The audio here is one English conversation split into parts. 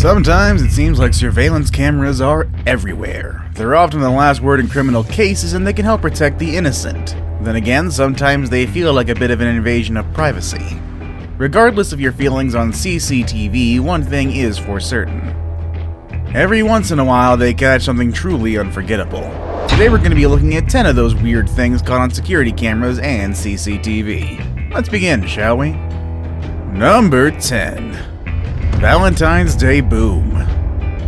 Sometimes it seems like surveillance cameras are everywhere. They're often the last word in criminal cases and they can help protect the innocent. Then again, sometimes they feel like a bit of an invasion of privacy. Regardless of your feelings on CCTV, one thing is for certain. Every once in a while, they catch something truly unforgettable. Today we're going to be looking at 10 of those weird things caught on security cameras and CCTV. Let's begin, shall we? Number 10. Valentine's Day Boom.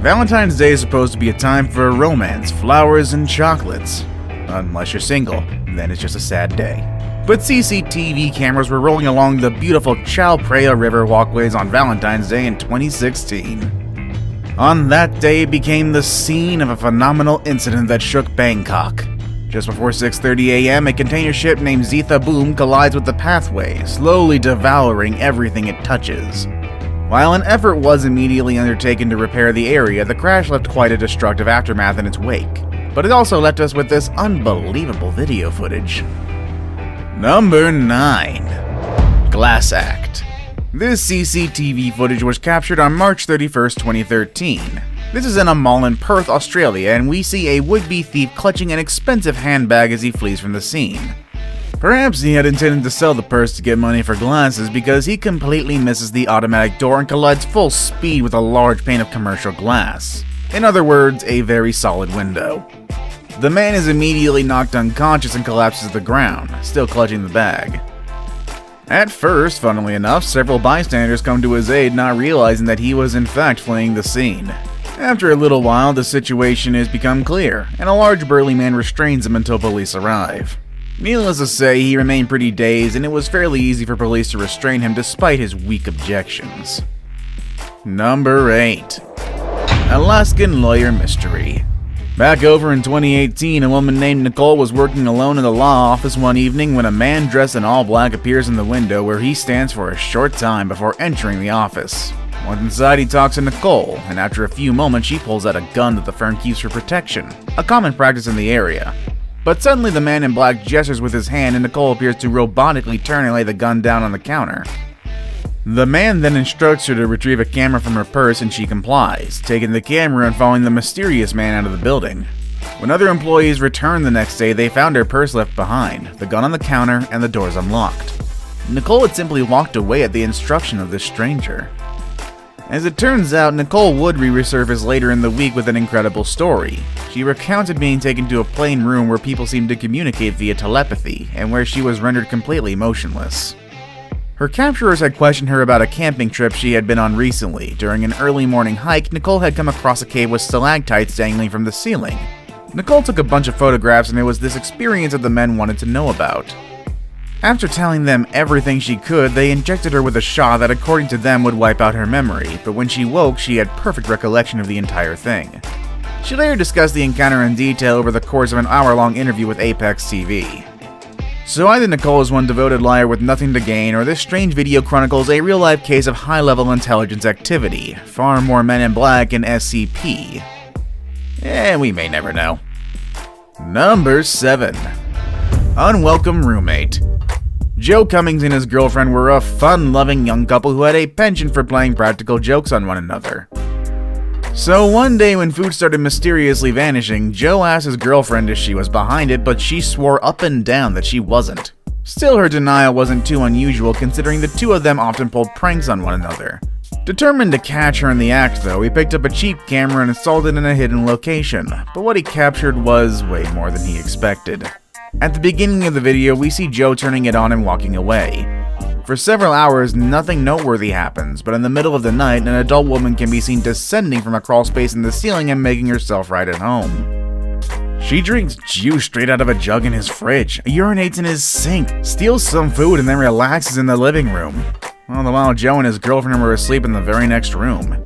Valentine's Day is supposed to be a time for romance, flowers, and chocolates. Unless you're single, then it's just a sad day. But CCTV cameras were rolling along the beautiful Chao Phraya River walkways on Valentine's Day in 2016. On that day, it became the scene of a phenomenal incident that shook Bangkok. Just before 6:30 a.m., a container ship named Zitha Boom collides with the pathway, slowly devouring everything it touches. While an effort was immediately undertaken to repair the area, the crash left quite a destructive aftermath in its wake. But it also left us with this unbelievable video footage. Number 9. Glass Act. This CCTV footage was captured on March 31st, 2013. This is in a mall in Perth, Australia, and we see a would-be thief clutching an expensive handbag as he flees from the scene. Perhaps he had intended to sell the purse to get money for glasses because he completely misses the automatic door and collides full speed with a large pane of commercial glass. In other words, a very solid window. The man is immediately knocked unconscious and collapses to the ground, still clutching the bag. At first, funnily enough, several bystanders come to his aid, not realizing that he was in fact fleeing the scene. After a little while, the situation has become clear, and a large burly man restrains him until police arrive. Needless to say, he remained pretty dazed, and it was fairly easy for police to restrain him despite his weak objections. Number 8. Alaskan Lawyer Mystery. Back over in 2018, a woman named Nicole was working alone in the law office one evening when a man dressed in all black appears in the window where he stands for a short time before entering the office. Once inside, he talks to Nicole, and after a few moments, she pulls out a gun that the firm keeps for protection, a common practice in the area. But suddenly the man in black gestures with his hand and Nicole appears to robotically turn and lay the gun down on the counter. The man then instructs her to retrieve a camera from her purse and she complies, taking the camera and following the mysterious man out of the building. When other employees returned the next day, they found her purse left behind, the gun on the counter, and the doors unlocked. Nicole had simply walked away at the instruction of this stranger. As it turns out, Nicole would resurface later in the week with an incredible story. She recounted being taken to a plain room where people seemed to communicate via telepathy, and where she was rendered completely motionless. Her capturers had questioned her about a camping trip she had been on recently. During an early morning hike, Nicole had come across a cave with stalactites dangling from the ceiling. Nicole took a bunch of photographs, and it was this experience that the men wanted to know about. After telling them everything she could, they injected her with a shot that according to them would wipe out her memory, but when she woke, she had perfect recollection of the entire thing. She later discussed the encounter in detail over the course of an hour-long interview with Apex TV. So either Nicole is one devoted liar with nothing to gain, or this strange video chronicles a real-life case of high-level intelligence activity, far more Men in Black and SCP. We may never know. Number 7. Unwelcome Roommate. Joe Cummings and his girlfriend were a fun-loving young couple who had a penchant for playing practical jokes on one another. So one day when food started mysteriously vanishing, Joe asked his girlfriend if she was behind it, but she swore up and down that she wasn't. Still, her denial wasn't too unusual considering the two of them often pulled pranks on one another. Determined to catch her in the act though, he picked up a cheap camera and installed it in a hidden location, but what he captured was way more than he expected. At the beginning of the video, we see Joe turning it on and walking away. For several hours, nothing noteworthy happens, but in the middle of the night, an adult woman can be seen descending from a crawl space in the ceiling and making herself right at home. She drinks juice straight out of a jug in his fridge, urinates in his sink, steals some food, and then relaxes in the living room. All the while, Joe and his girlfriend were asleep in the very next room.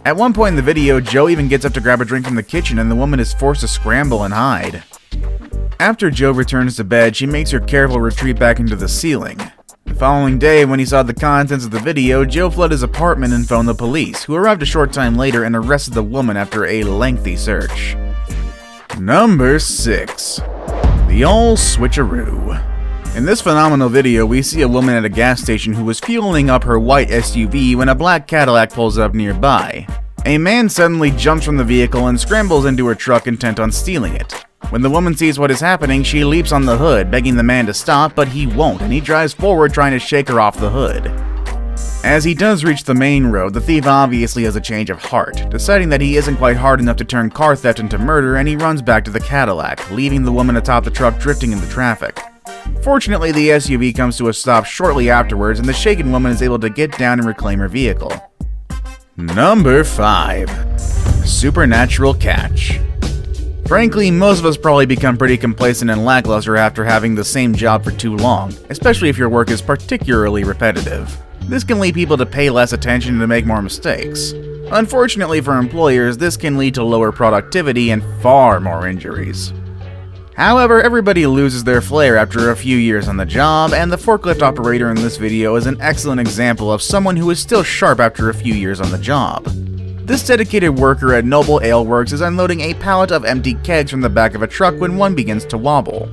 At one point in the video, Joe even gets up to grab a drink from the kitchen and the woman is forced to scramble and hide. After Joe returns to bed, she makes her careful retreat back into the ceiling. The following day, when he saw the contents of the video, Joe fled his apartment and phoned the police, who arrived a short time later and arrested the woman after a lengthy search. Number 6. The Old Switcheroo. In this phenomenal video, we see a woman at a gas station who was fueling up her white SUV when a black Cadillac pulls up nearby. A man suddenly jumps from the vehicle and scrambles into her truck intent on stealing it. When the woman sees what is happening, she leaps on the hood, begging the man to stop, but he won't, and he drives forward trying to shake her off the hood. As he does reach the main road, the thief obviously has a change of heart, deciding that he isn't quite hard enough to turn car theft into murder, and he runs back to the Cadillac, leaving the woman atop the truck drifting into traffic. Fortunately, the SUV comes to a stop shortly afterwards, and the shaken woman is able to get down and reclaim her vehicle. Number 5. Supernatural Catch. Frankly, most of us probably become pretty complacent and lackluster after having the same job for too long, especially if your work is particularly repetitive. This can lead people to pay less attention and to make more mistakes. Unfortunately for employers, this can lead to lower productivity and far more injuries. However, everybody loses their flair after a few years on the job, and the forklift operator in this video is an excellent example of someone who is still sharp after a few years on the job. This dedicated worker at Noble Ale Works is unloading a pallet of empty kegs from the back of a truck when one begins to wobble.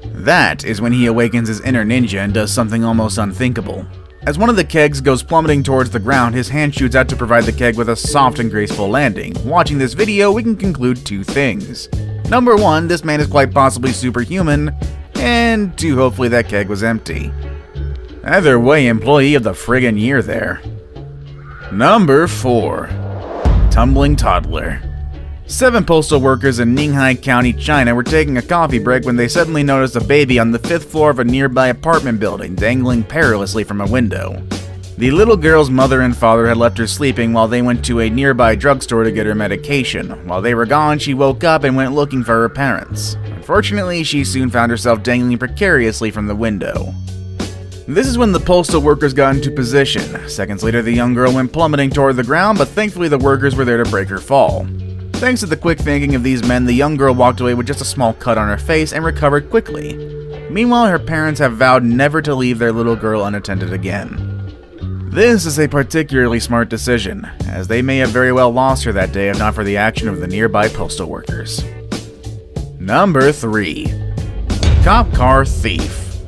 That is when he awakens his inner ninja and does something almost unthinkable. As one of the kegs goes plummeting towards the ground, his hand shoots out to provide the keg with a soft and graceful landing. Watching this video, we can conclude 2 things. Number 1, this man is quite possibly superhuman, and 2, hopefully that keg was empty. Either way, employee of the friggin' year there. Number 4. Tumbling Toddler. 7 postal workers in Ningxi County, China were taking a coffee break when they suddenly noticed a baby on the 5th floor of a nearby apartment building dangling perilously from a window. The little girl's mother and father had left her sleeping while they went to a nearby drugstore to get her medication. While they were gone, she woke up and went looking for her parents. Unfortunately, she soon found herself dangling precariously from the window. This is when the postal workers got into position. Seconds later, the young girl went plummeting toward the ground, but thankfully the workers were there to break her fall. Thanks to the quick thinking of these men, the young girl walked away with just a small cut on her face and recovered quickly. Meanwhile, her parents have vowed never to leave their little girl unattended again. This is a particularly smart decision, as they may have very well lost her that day if not for the action of the nearby postal workers. Number 3. Cop Car Thief.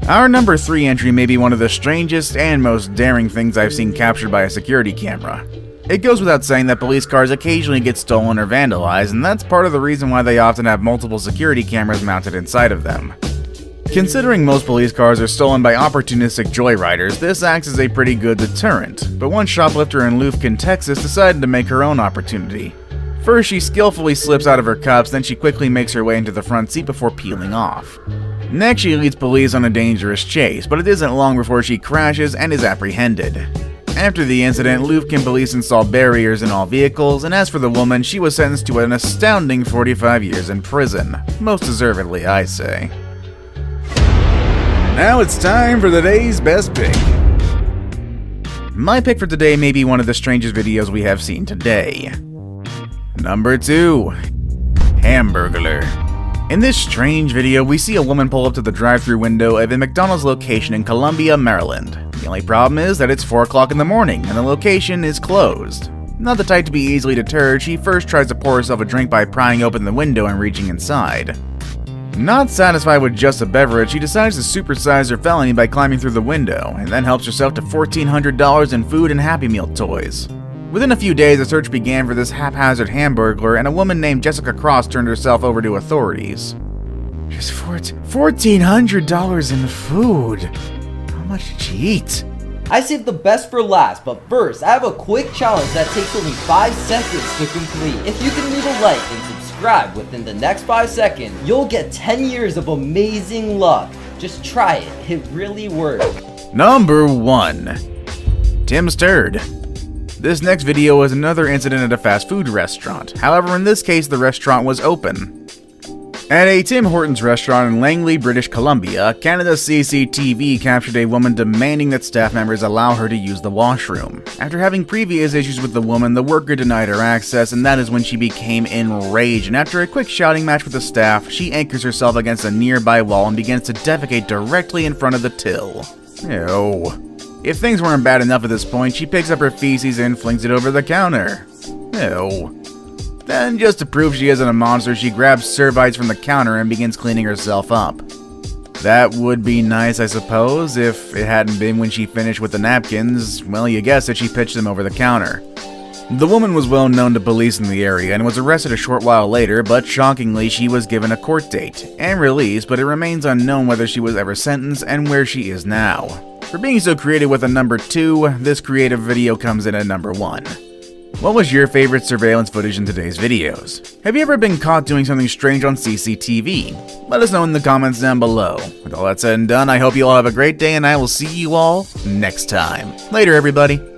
Our number 3 entry may be one of the strangest and most daring things I've seen captured by a security camera. It goes without saying that police cars occasionally get stolen or vandalized, and that's part of the reason why they often have multiple security cameras mounted inside of them. Considering most police cars are stolen by opportunistic joyriders, this acts as a pretty good deterrent, but one shoplifter in Lufkin, Texas decided to make her own opportunity. First, she skillfully slips out of her cuffs, then she quickly makes her way into the front seat before peeling off. Next, she leads police on a dangerous chase, but it isn't long before she crashes and is apprehended. After the incident, Lufkin police installed barriers in all vehicles, and as for the woman, she was sentenced to an astounding 45 years in prison. Most deservedly, I say. Now it's time for the day's best pick. My pick for today may be one of the strangest videos we have seen today. Number 2. Hamburglar. In this strange video, we see a woman pull up to the drive-thru window of a McDonald's location in Columbia, Maryland. The only problem is that it's 4 o'clock in the morning and the location is closed. Not the type to be easily deterred, she first tries to pour herself a drink by prying open the window and reaching inside. Not satisfied with just a beverage, she decides to supersize her felony by climbing through the window, and then helps herself to $1,400 in food and Happy Meal toys. Within a few days, a search began for this haphazard hamburglar, and a woman named Jessica Cross turned herself over to authorities. Just $1,400 in food. How much did she eat? I saved the best for last, but first, I have a quick challenge that takes only 5 seconds to complete. If you can leave a like and subscribe within the next 5 seconds, you'll get 10 years of amazing luck. Just try it, it really works. Number 1. Tim's Turd. This next video is another incident at a fast food restaurant. However, in this case, the restaurant was open. At a Tim Hortons restaurant in Langley, British Columbia, Canada's Cctv captured a woman demanding that staff members allow her to use the washroom. After having previous issues with the woman, the worker denied her access, and that is when she became enraged, and after a quick shouting match with the staff, she anchors herself against a nearby wall and begins to defecate directly in front of the till. Ew. If things weren't bad enough at this point, she picks up her feces and flings it over the counter. Ew. Then, just to prove she isn't a monster, she grabs serviettes from the counter and begins cleaning herself up. That would be nice, I suppose, if it hadn't been when she finished with the napkins. Well, you guessed it, she pitched them over the counter. The woman was well known to police in the area and was arrested a short while later, but shockingly she was given a court date and released, but it remains unknown whether she was ever sentenced and where she is now. For being so creative with a number 2, this creative video comes in at number 1. What was your favorite surveillance footage in today's videos? Have you ever been caught doing something strange on CCTV? Let us know in the comments down below. With all that said and done, I hope you all have a great day and I will see you all next time. Later, everybody.